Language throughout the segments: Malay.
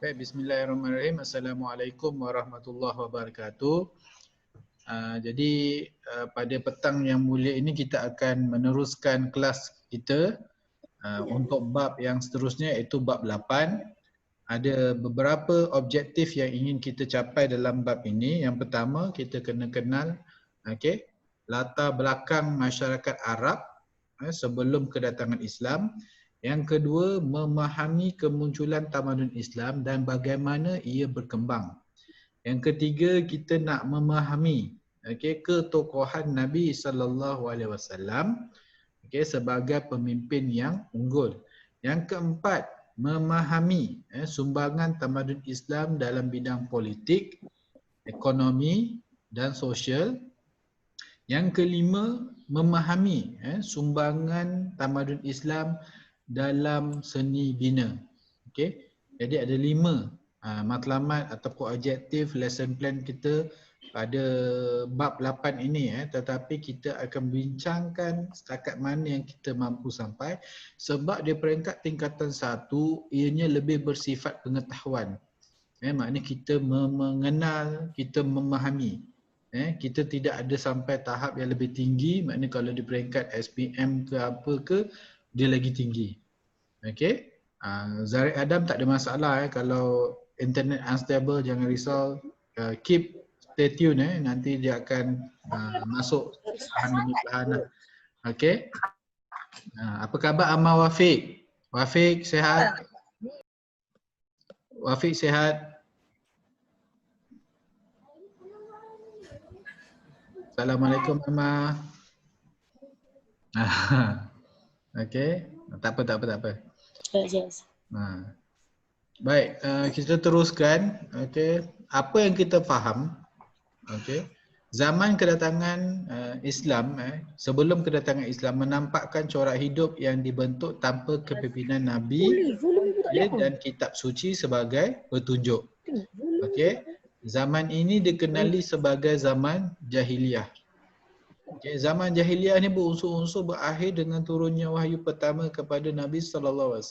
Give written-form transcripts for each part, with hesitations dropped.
Baik, bismillahirrahmanirrahim. Assalamualaikum warahmatullahi wabarakatuh. Jadi pada petang yang mulia ini kita akan meneruskan kelas kita untuk bab yang seterusnya, iaitu bab 8. Ada beberapa objektif yang ingin kita capai dalam bab ini. Yang pertama, kita kena kenal latar belakang masyarakat Arab sebelum kedatangan Islam. Yang kedua, memahami kemunculan tamadun Islam dan bagaimana ia berkembang. Yang ketiga, kita nak memahami ketokohan Nabi SAW sebagai pemimpin yang unggul. Yang keempat, memahami sumbangan tamadun Islam dalam bidang politik, ekonomi dan sosial. Yang kelima, memahami sumbangan tamadun Islam dalam seni bina. Jadi ada 5 matlamat ataupun objektif lesson plan kita pada bab 8 ini, tetapi kita akan bincangkan setakat mana yang kita mampu sampai, sebab di peringkat tingkatan 1 ianya lebih bersifat pengetahuan. Maknanya kita mengenal, kita memahami. Kita tidak ada sampai tahap yang lebih tinggi, maknanya kalau di peringkat SPM ke apa ke, dia lagi tinggi. Zarid Adam tak ada masalah kalau internet unstable, jangan risau, stay tune, nanti dia akan masuk perlahan demi perlahan. Apa khabar Amal Wafiq? Wafiq sihat? Wafiq sihat? Assalamualaikum Amal. Tak apa. Baik, kita teruskan. Apa yang kita faham, zaman kedatangan Islam, sebelum kedatangan Islam menampakkan corak hidup yang dibentuk tanpa kepimpinan Nabi dan kitab suci sebagai petunjuk. Zaman ini dikenali sebagai zaman jahiliyah. Zaman jahiliyah ni berunsur-unsur berakhir dengan turunnya wahyu pertama kepada Nabi SAW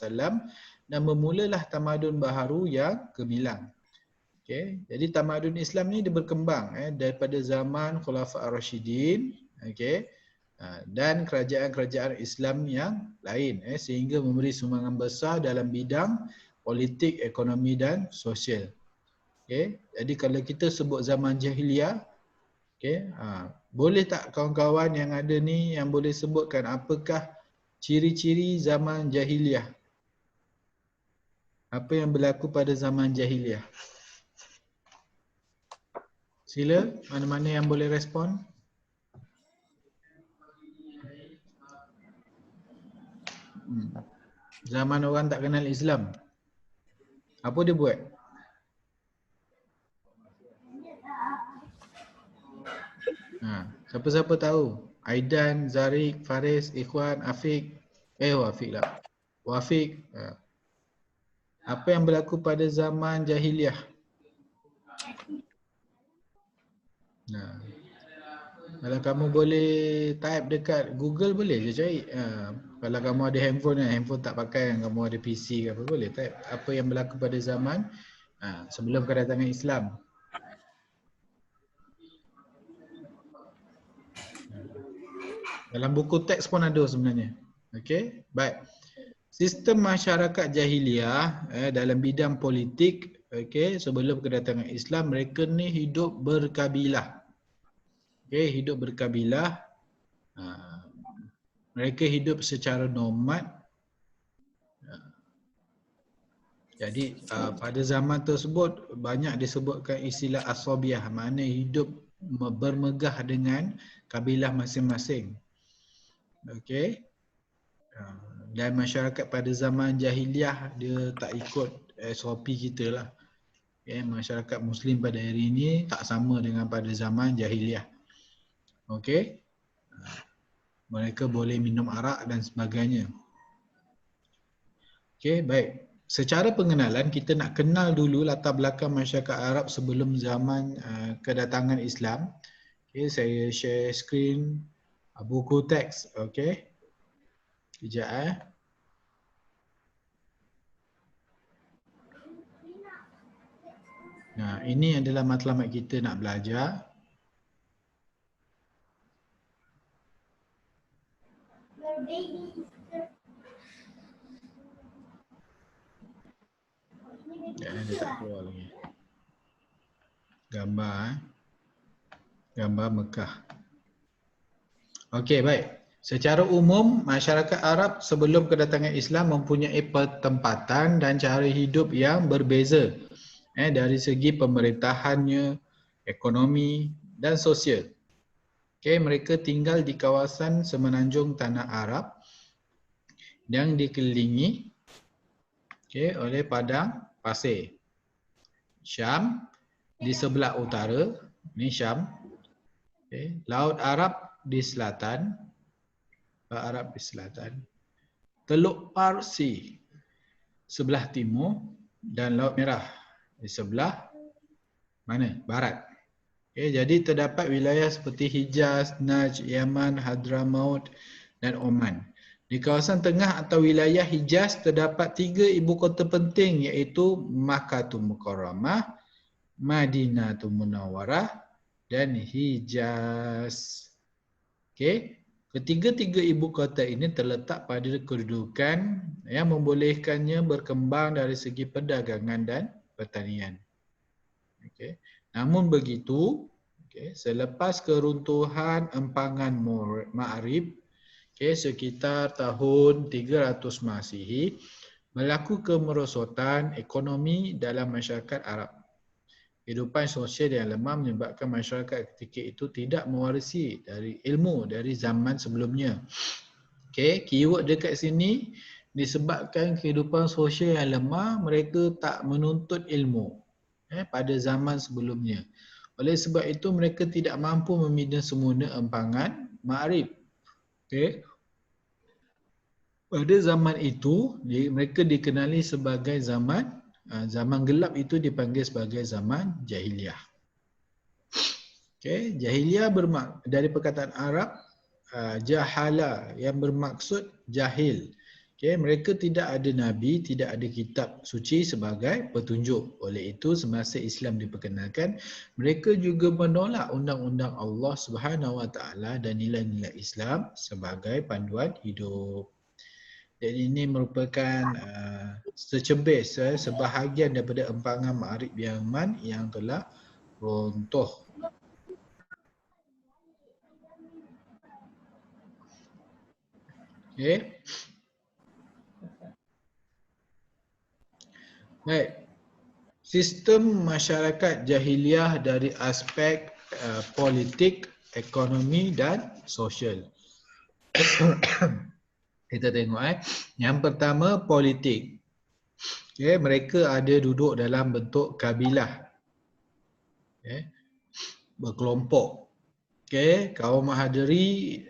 dan bermulalah tamadun baharu yang gemilang. Jadi tamadun Islam ni dia berkembang daripada zaman Khulafa' Ar-Rasyidin dan kerajaan-kerajaan Islam yang lain sehingga memberi sumbangan besar dalam bidang politik, ekonomi dan sosial. Jadi kalau kita sebut zaman jahiliyah, boleh tak kawan-kawan yang ada ni yang boleh sebutkan apakah ciri-ciri zaman jahiliyah? Apa yang berlaku pada zaman jahiliyah? Sila, mana-mana yang boleh respon. Zaman orang tak kenal Islam. Apa dia buat? Siapa-siapa tahu? Aidan, Zarik, Faris, Ikhwan, Afiq. Wafiq lah. Wafiq. Apa yang berlaku pada zaman jahiliyah? Kalau kamu boleh type dekat Google boleh je cari. Kalau kamu ada handphone, handphone tak pakai, kamu ada PC ke apa, boleh type apa yang berlaku pada zaman sebelum kedatangan Islam. Dalam buku teks pun ada sebenarnya. Baik. Sistem masyarakat jahiliyah dalam bidang politik, sebelum kedatangan Islam, mereka ni hidup berkabilah. Hidup berkabilah. Mereka hidup secara nomad. Jadi pada zaman tersebut banyak disebutkan istilah asabiah, makna hidup bermegah dengan kabilah masing-masing. Dan masyarakat pada zaman jahiliah dia tak ikut SOP kita lah. Masyarakat Muslim pada hari ini tak sama dengan pada zaman jahiliah. Mereka boleh minum arak dan sebagainya. Baik. Secara pengenalan, kita nak kenal dulu latar belakang masyarakat Arab sebelum zaman kedatangan Islam. Saya share screen buku teks. Sekejap. Nah, ini adalah matlamat kita nak belajar. Dia tak keluar lagi. Gambar gambar Mekah. Okey, baik. Secara umum, masyarakat Arab sebelum kedatangan Islam mempunyai pertempatan dan cara hidup yang berbeza dari segi pemerintahannya, ekonomi dan sosial. Okey, mereka tinggal di kawasan semenanjung tanah Arab yang dikelilingi oleh padang pasir. Syam di sebelah utara, ni Syam. Laut Arab di selatan, Teluk Parsi sebelah timur dan Laut Merah di sebelah mana? Barat. Jadi terdapat wilayah seperti Hijaz, Najd, Yaman, Hadramaut dan Oman. Di kawasan tengah atau wilayah Hijaz terdapat 3 ibu kota penting iaitu Makkahul Mukarramah, Madinatul Munawwarah dan Hijaz. Okey. Ketiga-tiga ibu kota ini terletak pada kedudukan yang membolehkannya berkembang dari segi perdagangan dan pertanian. Okey. Namun begitu, selepas keruntuhan empangan Ma'rib, sekitar tahun 300 Masihi, berlaku kemerosotan ekonomi dalam masyarakat Arab. Kehidupan sosial yang lemah menyebabkan masyarakat ketika itu tidak mewarisi dari ilmu dari zaman sebelumnya. Keyword dekat sini, disebabkan kehidupan sosial yang lemah, mereka tak menuntut ilmu pada zaman sebelumnya. Oleh sebab itu mereka tidak mampu memidam semula empangan Ma'rib. Pada zaman itu mereka dikenali sebagai zaman gelap, itu dipanggil sebagai zaman jahiliah. Jahiliah dari perkataan Arab jahala yang bermaksud jahil. Mereka tidak ada nabi, tidak ada kitab suci sebagai petunjuk. Oleh itu semasa Islam diperkenalkan, mereka juga menolak undang-undang Allah Subhanahu Wa Taala dan nilai-nilai Islam sebagai panduan hidup. Jadi ini merupakan secebis sebahagian daripada empangan Ma'rib Yaman yang telah runtuh. Okey. Baik. Sistem masyarakat jahiliah dari aspek politik, ekonomi dan sosial. Kita tengok Yang pertama, politik. Mereka ada duduk dalam bentuk kabilah. Berkelompok. Kaum Hadari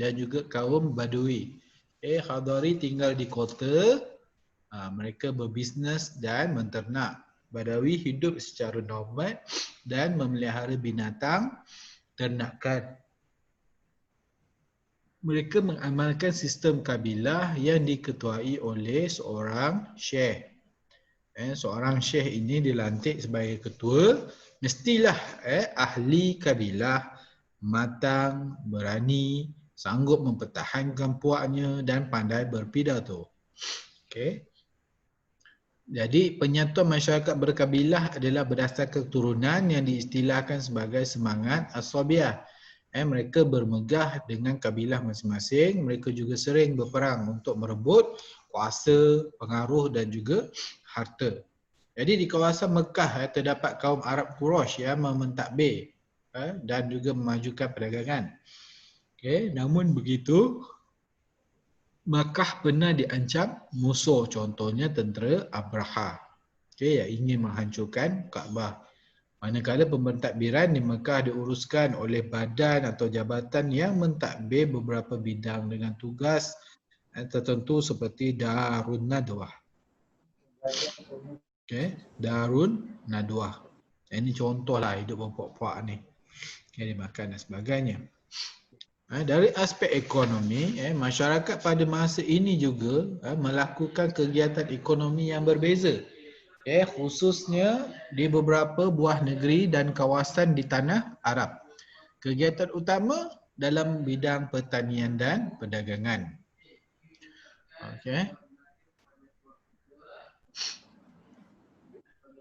dan juga kaum Badui. Hadari tinggal di kota. Mereka berbisnes dan menternak. Badawi hidup secara nomad dan memelihara binatang ternakan. Mereka mengamalkan sistem kabilah yang diketuai oleh seorang syekh. Seorang syekh ini dilantik sebagai ketua, mestilah ahli kabilah, matang, berani, sanggup mempertahankan puaknya dan pandai berpidato. Jadi penyatuan masyarakat berkabilah adalah berdasarkan keturunan yang diistilahkan sebagai semangat as-sabiah. Mereka bermegah dengan kabilah masing-masing. Mereka juga sering berperang untuk merebut kuasa, pengaruh dan juga harta. Jadi di kawasan Mekah terdapat kaum Arab Quraisy yang mementadbir dan juga memajukan perdagangan. Namun begitu, Makkah pernah diancam musuh, contohnya tentera Abraha yang ingin menghancurkan Kaabah. Manakala pementadbiran di Makkah diuruskan oleh badan atau jabatan yang mentadbir beberapa bidang dengan tugas tertentu seperti Darun Nadwah. Darun Nadwah. Ini contohlah hidup puak-puak ni. Dimakan dan sebagainya. Dari aspek ekonomi, masyarakat pada masa ini juga melakukan kegiatan ekonomi yang berbeza. khususnya di beberapa buah negeri dan kawasan di tanah Arab. Kegiatan utama dalam bidang pertanian dan perdagangan. Okey.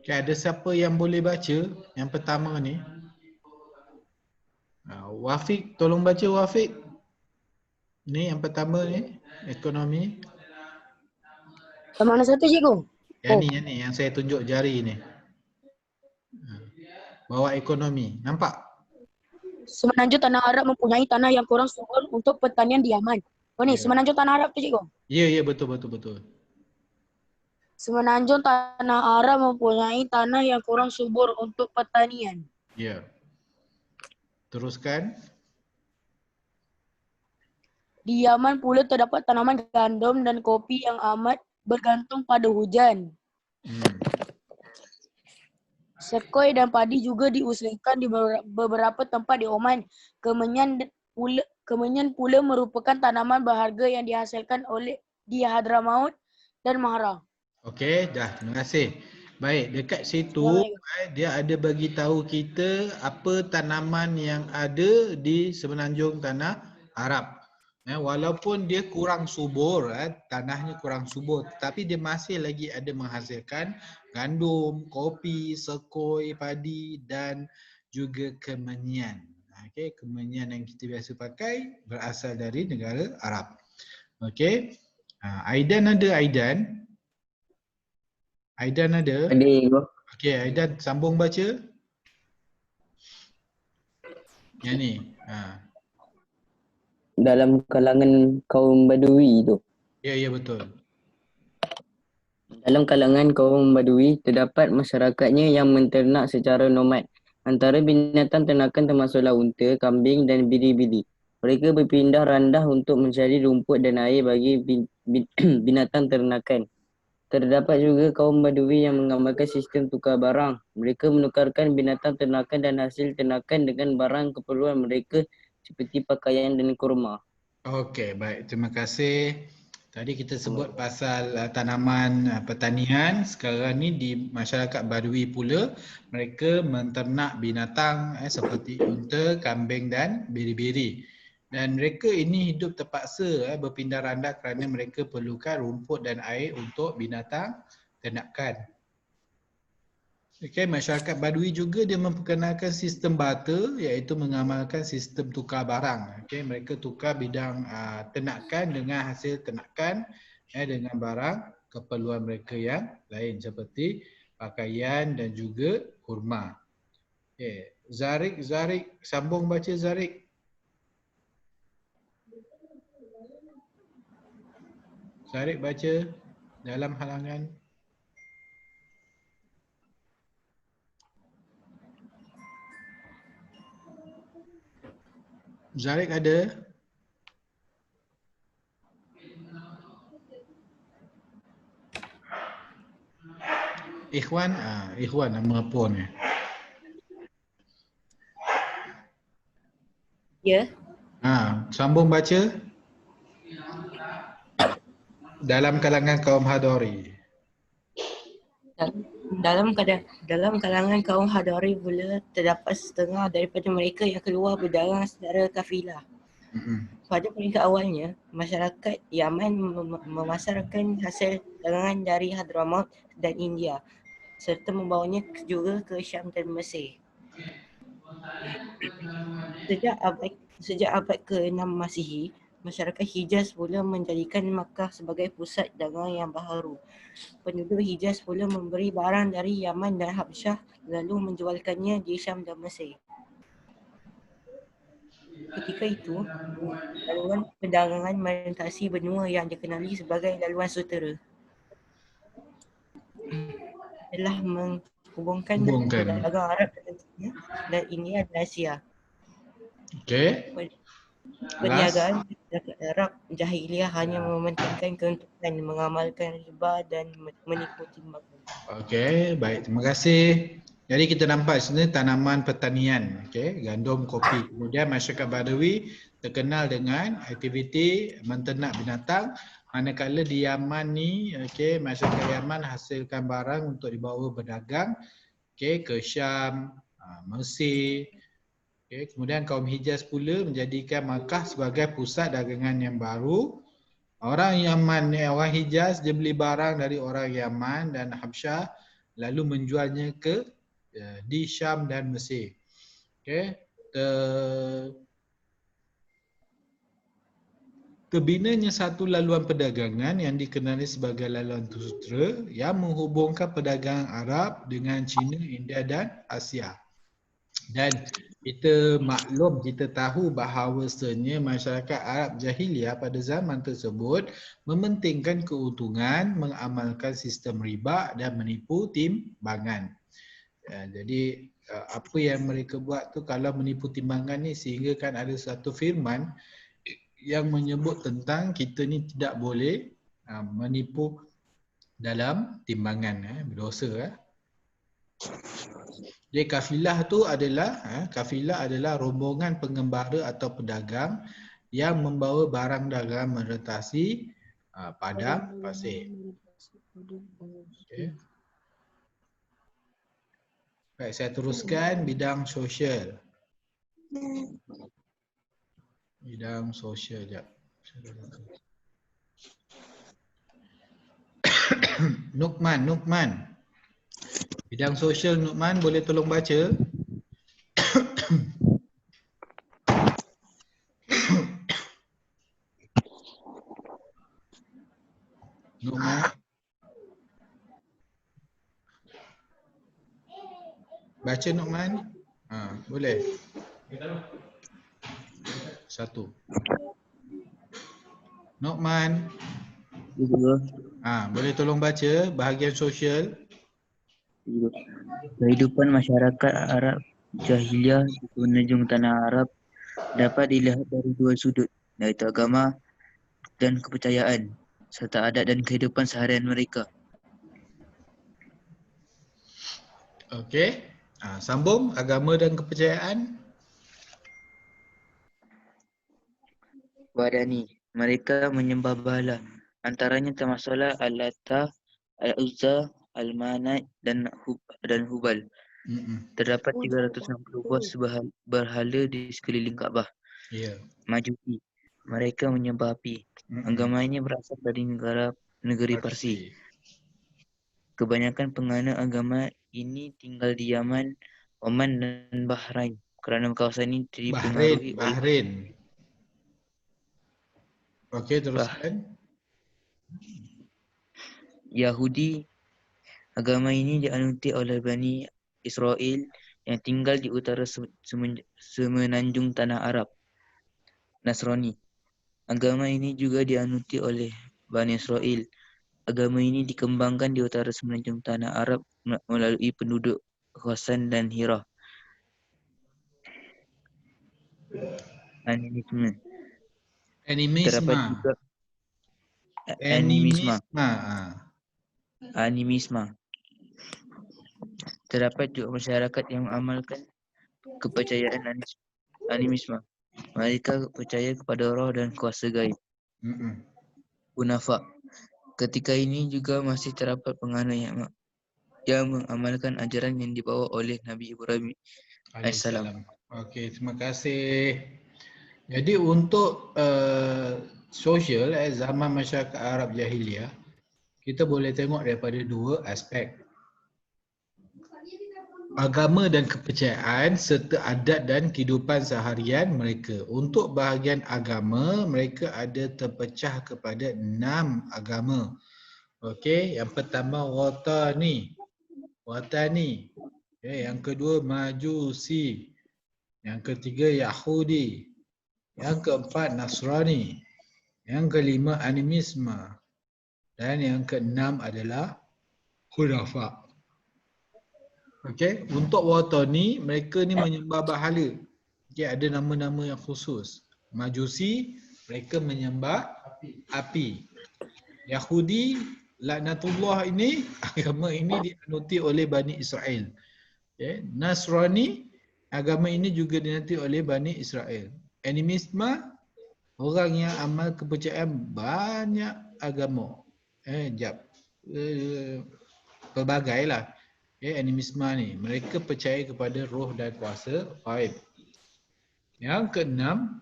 Okay, ada siapa yang boleh baca yang pertama ni? Wafiq, tolong baca Wafiq. Ni yang pertama ni, ekonomi. Yang mana satu cikgu? Yang ni, yang saya tunjuk jari ni. Bawah ekonomi, nampak? Semenanjung Tanah Arab mempunyai tanah yang kurang subur untuk pertanian di Yaman. Oh ni, semenanjung Tanah Arab tu cikgu? Ya, betul. Semenanjung Tanah Arab mempunyai tanah yang kurang subur untuk pertanian. Ya. Teruskan. Di Yaman pula terdapat tanaman gandum dan kopi yang amat bergantung pada hujan. Sekoi dan padi juga diusahakan di beberapa tempat di Oman. Kemenyan pula merupakan tanaman berharga yang dihasilkan oleh di Hadramaut dan Mahra. Okey, dah. Terima kasih. Baik, dekat situ dia ada bagi tahu kita apa tanaman yang ada di semenanjung tanah Arab. Walaupun dia kurang subur, tanahnya kurang subur, tapi dia masih lagi ada menghasilkan gandum, kopi, sekoi, padi dan juga kemenyan. Okey, kemenyan yang kita biasa pakai berasal dari negara Arab. Okey. Aidan ada Aidan? Aidan ada? Ada cikgu. Okey, Aidan sambung baca. Yang ni. Dalam kalangan kaum Badui tu. Ya, betul. Dalam kalangan kaum Badui, terdapat masyarakatnya yang menternak secara nomad. Antara binatang ternakan termasuklah unta, kambing dan biri-biri. Mereka berpindah randah untuk mencari rumput dan air bagi binatang ternakan. Terdapat juga kaum Badui yang mengamalkan sistem tukar barang. Mereka menukarkan binatang ternakan dan hasil ternakan dengan barang keperluan mereka seperti pakaian dan kurma. Okey, baik. Terima kasih. Tadi kita sebut pasal tanaman pertanian. Sekarang ni di masyarakat Badui pula, mereka menternak binatang seperti unta, kambing dan biri-biri. Dan mereka ini hidup terpaksa berpindah randah kerana mereka perlukan rumput dan air untuk binatang ternakan. Masyarakat Badui juga dia memperkenalkan sistem barter iaitu mengamalkan sistem tukar barang. Mereka tukar bidang ternakan dengan hasil ternakan dengan barang keperluan mereka yang lain seperti pakaian dan juga kurma. Zarik, sambung baca Zarik. Zarik baca dalam halangan. Zarik ada? Ikhwan, Ikhwan nama apa ni? Ya. Sambung baca. Dalam kalangan kaum Hadari. Dalam kalangan kaum Hadari pula terdapat setengah daripada mereka yang keluar berdagang secara kafilah. Pada peringkat awalnya, masyarakat Yaman memasarkan hasil dagangan dari Hadramaut dan India serta membawanya juga ke Syam dan Mesir. Sejak abad ke-6 Masihi, masyarakat Hijaz pula menjadikan Makkah sebagai pusat dagangan yang baharu. Penduduk Hijaz pula memberi barang dari Yaman dan Habsyah lalu menjualkannya di Syam dan Mesir. Ketika itu, laluan perdagangan melintasi benua yang dikenali sebagai laluan sutera telah menghubungkan pedagang Arab dan India dan Asia. Perniagaan Arab jahiliyah hanya mementingkan keuntungan, mengamalkan riba dan menipu timbangan. Okey, baik. Terima kasih. Jadi kita nampak sebenarnya tanaman pertanian, gandum, kopi. Kemudian masyarakat Badui terkenal dengan aktiviti menternak binatang Manakala di Yaman ni, okey, masyarakat Yaman hasilkan barang untuk dibawa berdagang, okey, ke Syam, Mesir. Okey, kemudian kaum Hijaz pula menjadikan Makkah sebagai pusat dagangan yang baru. Orang Yaman ni, orang Hijaz dia beli barang dari orang Yaman dan Habsyah lalu menjualnya ke di Syam dan Mesir. Okey. Terbinanya satu laluan perdagangan yang dikenali sebagai laluan sutera yang menghubungkan perdagangan Arab dengan China, India dan Asia. Dan kita maklum, kita tahu bahawasanya masyarakat Arab Jahiliyah pada zaman tersebut mementingkan keuntungan, mengamalkan sistem riba dan menipu timbangan. Jadi apa yang mereka buat tu kalau menipu timbangan ni, sehingga kan ada satu firman yang menyebut tentang kita ni tidak boleh menipu dalam timbangan, berdosa. Jadi kafilah tu adalah rombongan pengembara atau pedagang yang membawa barang dagangan merentasi padang pasir. Okay. Baik, saya teruskan bidang sosial. Bidang sosial jap. Nukman. Bidang sosial Nukman boleh tolong baca? Nukman. Baca Nukman. Boleh. Satu. Nukman. Boleh tolong baca bahagian sosial? Kehidupan masyarakat Arab Jahiliyah di penjuru tanah Arab dapat dilihat dari dua sudut, iaitu agama dan kepercayaan, serta adat dan kehidupan seharian mereka. Okey. Sambung agama dan kepercayaan. Wadani, mereka menyembah berhala. Antaranya termasuklah Al-Lata, Al-Uzza, Al-Manat dan Hubal. Terdapat 360 buah berhala di sekeliling Kaabah. Majusi, mereka menyembah api. Agama ini berasal dari negeri Parsi. Kebanyakan penganut agama ini tinggal di Yaman, Oman dan Bahrain kerana kawasan ini dipengaruhi Bahrain. Okey, teruskan. Yahudi, agama ini dianuti oleh Bani Israel yang tinggal di utara semenanjung tanah Arab. Nasrani, agama ini juga dianuti oleh Bani Israel. Agama ini dikembangkan di utara semenanjung tanah Arab melalui penduduk Khorasan dan Hira. Terdapat juga animisme. Terdapat juga masyarakat yang mengamalkan kepercayaan animisme. Mereka percaya kepada roh dan kuasa gaib. Hunafa. Ketika ini juga masih terdapat penganut yang mengamalkan ajaran yang dibawa oleh Nabi Ibrahim AS. Okey, terima kasih. Jadi untuk sosial zaman masyarakat Arab Jahiliyah, kita boleh tengok daripada dua aspek. Agama dan kepercayaan serta adat dan kehidupan seharian mereka. Untuk bahagian agama, mereka ada terpecah kepada 6 agama. Okey, yang pertama Watani. Okay, yang kedua Majusi. Yang ketiga Yahudi. Yang keempat Nasrani. Yang kelima animisme. Dan yang keenam adalah Hunafa. Okey, untuk Watani, mereka ni menyembah berhala. Okey, ada nama-nama yang khusus. Majusi, mereka menyembah api. Yahudi, laknatullah ini, agama ini dianuti oleh Bani Israel. Okay. Nasrani, agama ini juga dianuti oleh Bani Israel. Animisme, Orang yang amal kepercayaan banyak agama. Pelbagai lah. Animisma ni. Mereka percaya kepada roh dan kuasa gaib. Yang keenam,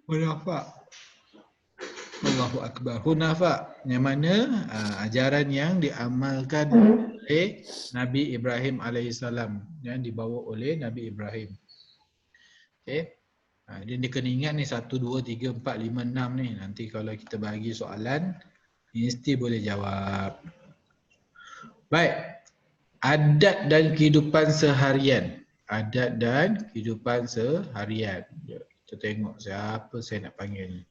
hunafak. Allahu Akbar. Hunafak. Yang mana ajaran yang diamalkan oleh Nabi Ibrahim alaihissalam. Yang dibawa oleh Nabi Ibrahim. Okay. Dia kena ingat ni 1, 2, 3, 4, 5, 6 ni. Nanti kalau kita bagi soalan, mesti boleh jawab. Baik. Adat dan kehidupan seharian. Adat dan kehidupan seharian. Kita tengok siapa saya nak panggil ni.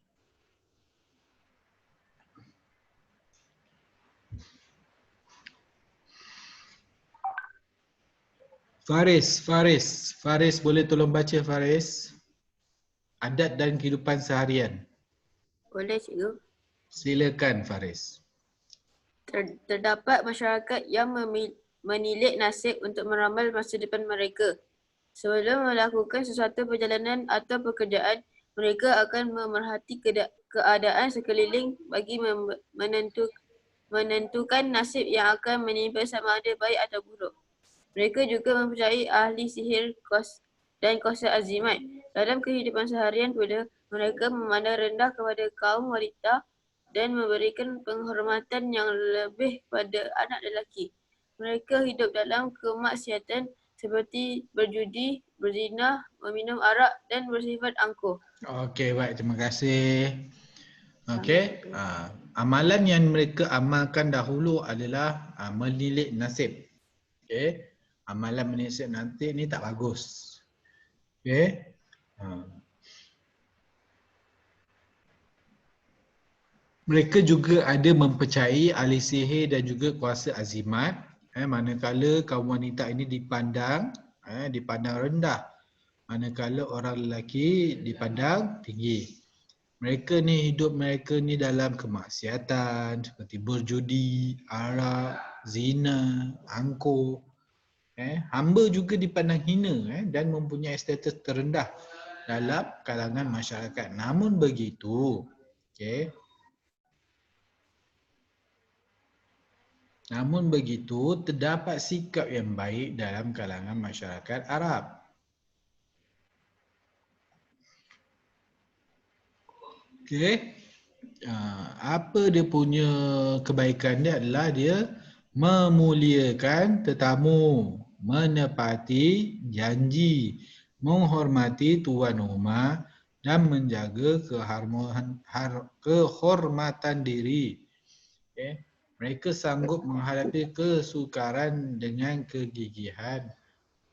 Faris boleh tolong baca Faris? Adat dan kehidupan seharian. Boleh cikgu. Silakan Faris. Terdapat masyarakat yang menilik nasib untuk meramal masa depan mereka. Sebelum melakukan sesuatu perjalanan atau pekerjaan, mereka akan memerhati keadaan sekeliling bagi menentukan nasib yang akan menimpa sama ada baik atau buruk. Mereka juga mempercayai ahli sihir dan kuasa azimat. Dalam kehidupan seharian pula, mereka memandang rendah kepada kaum wanita dan memberikan penghormatan yang lebih pada anak lelaki. Mereka hidup dalam kemaksiatan seperti berjudi, berzina, meminum arak dan bersifat angkuh. Okey, baik. Terima kasih. Okey. Amalan yang mereka amalkan dahulu adalah menilik nasib. Okey. Amalan menilik nasib ni tak bagus. Okey. Mereka juga ada mempercayai ahli sihir dan juga kuasa azimat. Manakala kaum wanita ini dipandang rendah. Manakala orang lelaki dipandang tinggi. Mereka ni dalam kemaksiatan seperti berjudi, arak, zina, angkuh. Hamba juga dipandang hina dan mempunyai status terendah dalam kalangan masyarakat. Namun begitu, terdapat sikap yang baik dalam kalangan masyarakat Arab. Okey. Apa dia punya kebaikan dia adalah dia memuliakan tetamu, menepati janji, menghormati tuan rumah dan menjaga kehormatan diri. Okay. Mereka sanggup menghadapi kesukaran dengan kegigihan.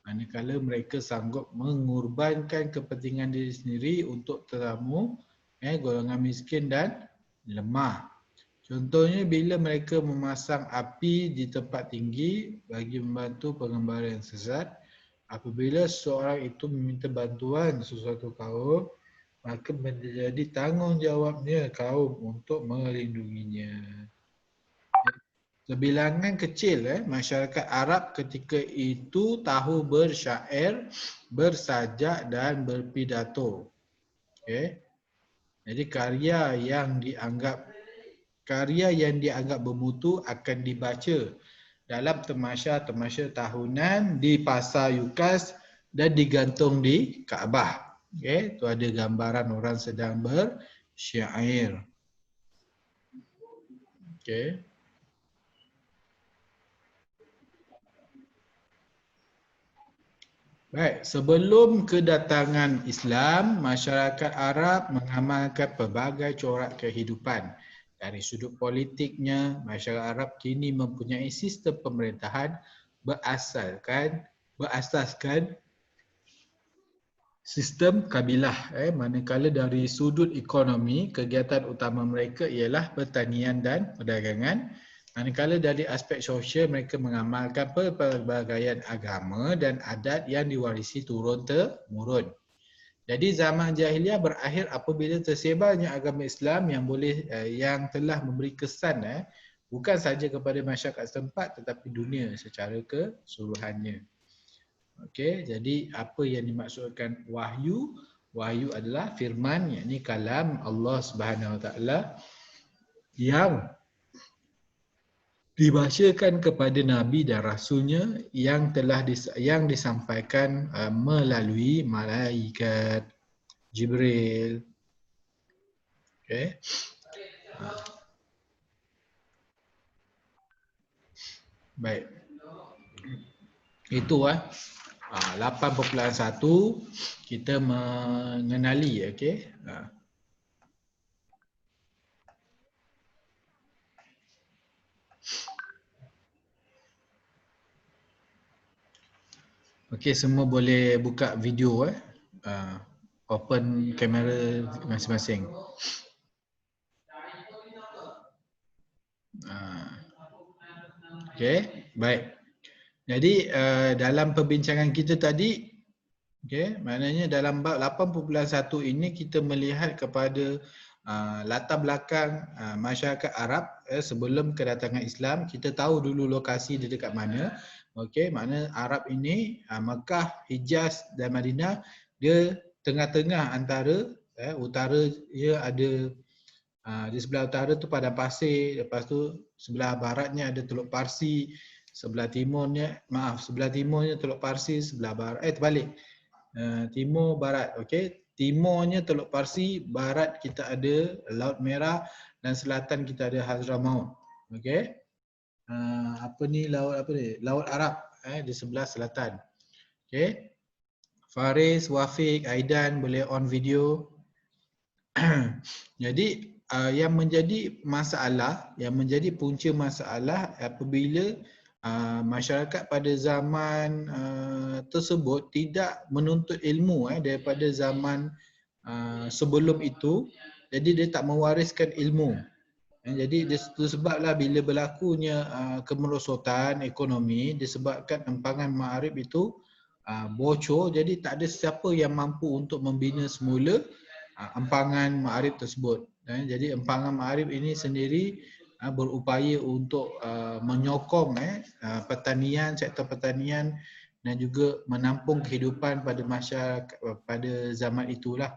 Manakala mereka sanggup mengorbankan kepentingan diri sendiri untuk tetamu, golongan miskin dan lemah. Contohnya bila mereka memasang api di tempat tinggi bagi membantu pengembara yang sesat. Apabila seorang itu meminta bantuan sesuatu kaum, maka menjadi tanggungjawabnya kaum untuk melindunginya. Sebilangan kecil masyarakat Arab ketika itu tahu bersyair, bersajak dan berpidato. Jadi karya yang dianggap bermutu akan dibaca dalam tamasya tahunan di Pasar Yukas dan digantung di Kaabah. Itu ada gambaran orang sedang bersyair. Baik, sebelum kedatangan Islam, masyarakat Arab mengamalkan pelbagai corak kehidupan. Dari sudut politiknya, masyarakat Arab kini mempunyai sistem pemerintahan berasaskan sistem kabilah. Manakala dari sudut ekonomi, kegiatan utama mereka ialah pertanian dan perdagangan. Manakala dari aspek sosial, mereka mengamalkan pelbagaian agama dan adat yang diwarisi turun-temurun. Jadi zaman jahiliah berakhir apabila tersebarnya agama Islam yang telah memberi kesan bukan sahaja kepada masyarakat setempat tetapi dunia secara keseluruhannya. Okey, jadi apa yang dimaksudkan wahyu? Wahyu adalah firman, yakni kalam Allah Subhanahu Wa Taala yang dibacakan kepada Nabi dan Rasulnya yang telah disampaikan melalui malaikat Jibril. Okay. Baik. Itu 8.1 kita mengenali, okey. Okey, semua boleh buka video open kamera masing-masing. Okey, baik. Jadi dalam perbincangan kita tadi, okey, maknanya dalam bab 8.1 ini kita melihat kepada latar belakang masyarakat Arab sebelum kedatangan Islam. Kita tahu dulu lokasi dia dekat mana. Okey, makna Arab ini Mekah, Hijaz dan Madinah, dia tengah-tengah antara utara dia ada di sebelah utara tu padang pasir, lepas tu sebelah baratnya ada Teluk Parsi, sebelah timurnya Teluk Parsi, sebelah barat terbalik. Timur barat, okey. Timurnya Teluk Parsi, barat kita ada Laut Merah dan selatan kita ada Hadramaut. Okey. Laut Arab di sebelah selatan. Okey. Faris, Wafiq, Aidan boleh on video. Jadi yang menjadi masalah, yang menjadi punca masalah apabila masyarakat pada zaman tersebut tidak menuntut ilmu daripada zaman sebelum itu, jadi dia tak mewariskan ilmu. Jadi itu sebablah bila berlakunya kemerosotan ekonomi disebabkan empangan ma'arif itu bocor, jadi tak ada siapa yang mampu untuk membina semula empangan ma'arif tersebut. Jadi empangan ma'arif ini sendiri berupaya untuk menyokong pertanian, sektor pertanian dan juga menampung kehidupan pada masyarakat pada zaman itulah.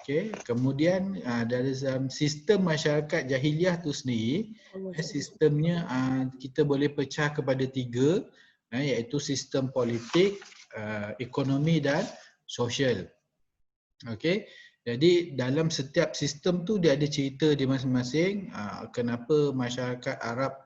Okay. Kemudian dari sistem masyarakat jahiliah tu sendiri, sistemnya kita boleh pecah kepada 3, iaitu sistem politik, ekonomi dan sosial. Okay. Jadi dalam setiap sistem tu dia ada cerita di masing-masing kenapa masyarakat Arab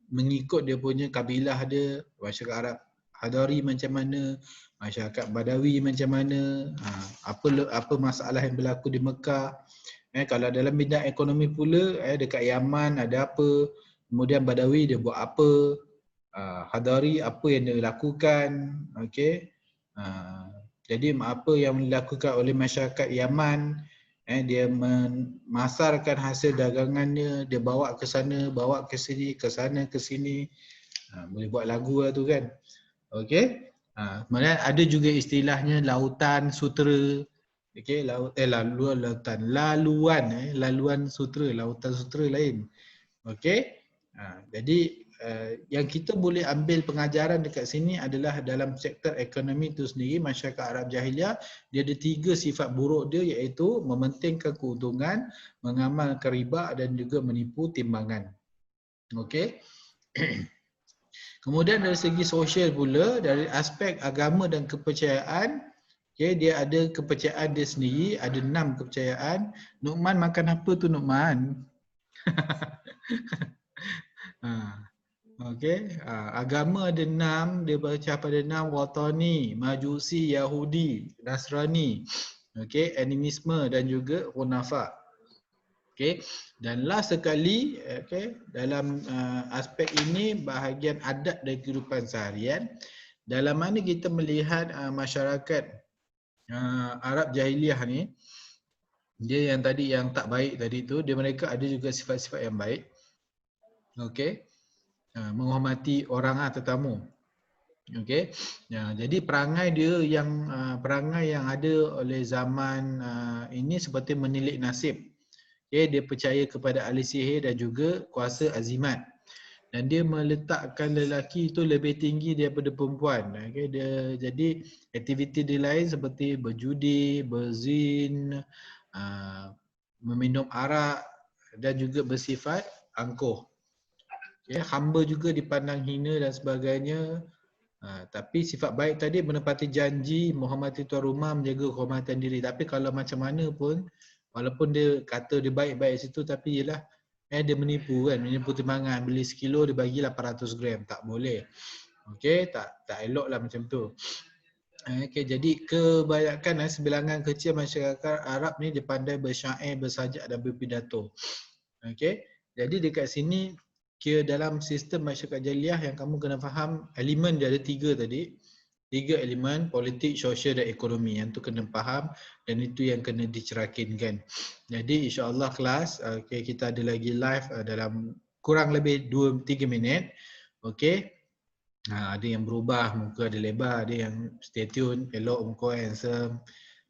mengikut dia punya kabilah dia, masyarakat Arab Hadari macam mana, masyarakat Badawi macam mana, apa masalah yang berlaku di Mekah. Kalau dalam bidang ekonomi pula, dekat Yaman ada apa, kemudian Badawi dia buat apa, Hadari apa yang dia lakukan, okey. Jadi apa yang dilakukan oleh masyarakat Yaman, dia memasarkan hasil dagangannya, dia bawa ke sana, bawa ke sini, ke sana, ke sini. Boleh buat lagu lah tu kan. Okey. Kemudian ada juga istilahnya lautan sutera. Okey, laluan sutera, lautan sutera lain. Okey. Jadi yang kita boleh ambil pengajaran dekat sini adalah dalam sektor ekonomi itu sendiri, masyarakat Arab Jahiliah dia ada 3 sifat buruk dia, iaitu mementingkan keuntungan, mengamalkan riba dan juga menipu timbangan. Okey. Kemudian dari segi sosial pula, dari aspek agama dan kepercayaan, okay, dia ada kepercayaan dia sendiri, ada 6 kepercayaan. Nu'man makan apa tu Nu'man? Okey, agama ada 6, dia baca pada 6, Watani, Majusi, Yahudi, Nasrani, okey, animisme dan juga Hunafa. Okey, dan last sekali, okey, dalam aspek ini bahagian adat dan kehidupan seharian, dalam mana kita melihat masyarakat Arab Jahiliah ni, dia yang tadi yang tak baik tadi tu, dia mereka ada juga sifat-sifat yang baik. Okey. Menghormati orang tetamu. Okey. Jadi perangai dia yang perangai yang ada oleh zaman ini seperti menilik nasib. Okay, dia percaya kepada ahli sihir dan juga kuasa azimat. dan dia meletakkan lelaki itu lebih tinggi daripada perempuan. Okay? Jadi aktiviti dia lain seperti berjudi, berzin, meminum arak dan juga bersifat angkuh. Okay? Hamba juga dipandang hina dan sebagainya. Tapi sifat baik tadi menepati janji, menghormati tuan rumah, menjaga kehormatan diri. Tapi kalau macam mana pun, walaupun dia kata dia baik-baik situ, tapi yelah dia menipu kan, menipu timbangan. Beli sekilo dia bagi 800 gram, tak boleh. Okey, tak elok lah macam tu. Okey, jadi kebanyakan sebilangan kecil masyarakat Arab ni dia pandai bersyair, bersajak dan berpidato. Okey, jadi dekat sini kira dalam sistem masyarakat jahiliah yang kamu kena faham, elemen dia ada 3 tadi. 3 elemen, politik, sosial dan ekonomi. Yang tu kena faham dan itu yang kena dicerakinkan. Jadi insya-Allah kelas, okay, kita ada lagi live dalam kurang lebih 2-3 minit. Okey. Ada yang berubah, muka ada lebar, ada yang stay tune, elok muka handsome.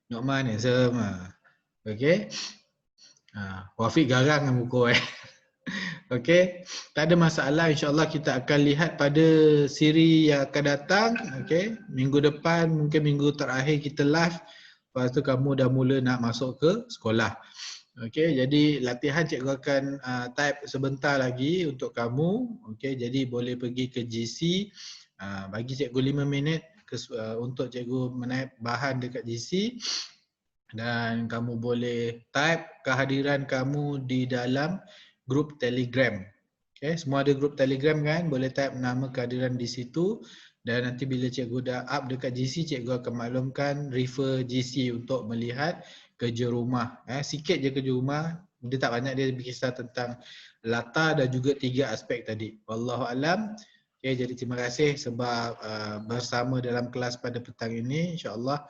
Nokman handsome. Okey. Wafiq garang muka Okey, tak ada masalah, insya-Allah kita akan lihat pada siri yang akan datang. Okey, minggu depan mungkin minggu terakhir kita live. Lepas tu kamu dah mula nak masuk ke sekolah. Okey, jadi latihan cikgu akan type sebentar lagi untuk kamu. Okey, jadi boleh pergi ke GC, bagi cikgu 5 minit untuk cikgu menaip bahan dekat GC. Dan kamu boleh type kehadiran kamu di dalam grup Telegram. Okay, semua ada grup Telegram kan? Boleh type nama kehadiran di situ dan nanti bila cikgu dah up dekat GC, cikgu akan maklumkan refer GC untuk melihat kerja rumah. Sikit je kerja rumah, dia tak banyak, dia berkisar tentang latar dan juga 3 aspek tadi. Wallahualam. Okay, jadi terima kasih sebab bersama dalam kelas pada petang ini. InsyaAllah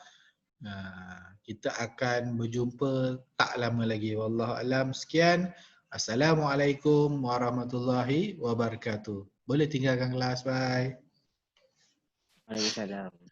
kita akan berjumpa tak lama lagi. Wallahualam. Sekian. Assalamualaikum warahmatullahi wabarakatuh. Boleh tinggalkan kelas. Bye. Waalaikumsalam.